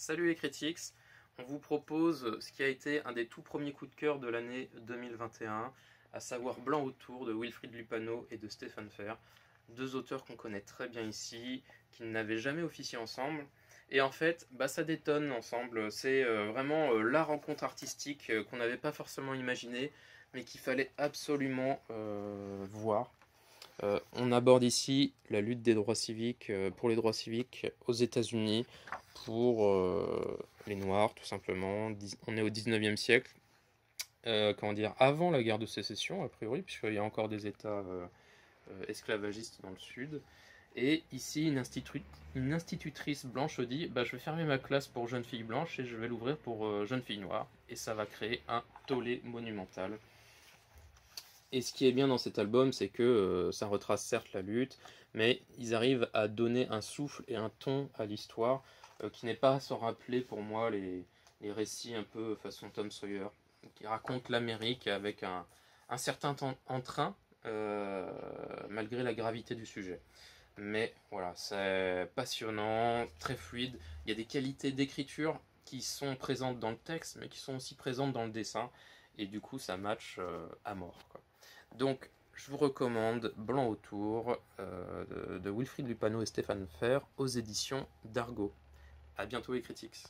Salut les critiques, on vous propose ce qui a été un des tout premiers coups de cœur de l'année 2021, à savoir Blanc autour de Wilfried Lupano et de Stéphane Fer, deux auteurs qu'on connaît très bien ici, qui n'avaient jamais officié ensemble. Et en fait, ça détonne ensemble, c'est vraiment la rencontre artistique qu'on n'avait pas forcément imaginée, mais qu'il fallait absolument voir. On aborde ici la lutte des droits civiques, pour les droits civiques aux États-Unis, pour les Noirs, tout simplement. On est au 19e siècle, comment dire, avant la guerre de sécession, a priori, puisqu'il y a encore des États esclavagistes dans le Sud. Et ici, une institutrice blanche dit je vais fermer ma classe pour jeunes filles blanches et je vais l'ouvrir pour jeunes filles noires. Et ça va créer un tollé monumental. Et ce qui est bien dans cet album, c'est que ça retrace certes la lutte, mais ils arrivent à donner un souffle et un ton à l'histoire qui n'est pas sans rappeler pour moi les récits un peu façon Tom Sawyer, qui racontent l'Amérique avec un certain entrain, malgré la gravité du sujet. Mais voilà, c'est passionnant, très fluide, il y a des qualités d'écriture qui sont présentes dans le texte, mais qui sont aussi présentes dans le dessin, et du coup ça match à mort, quoi. Donc, je vous recommande Blanc autour de Wilfried Lupano et Stéphane Fer aux éditions d'Argo. A bientôt les critiques.